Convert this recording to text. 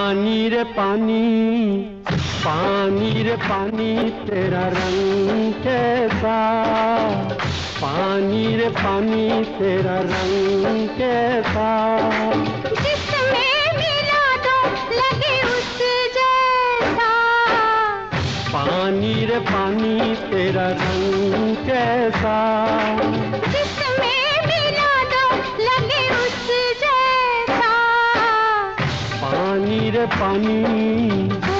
पानी रे पानी, पानी रे पानी तेरा रंग कैसा, पानी रे पानी तेरा रंग कैसा, जिसमें मिला दो लगे उस जैसा, पानी रे पानी तेरा रंग कैसा, जिसमें मिला दो लगे उस जैसा, पानी रे पानी।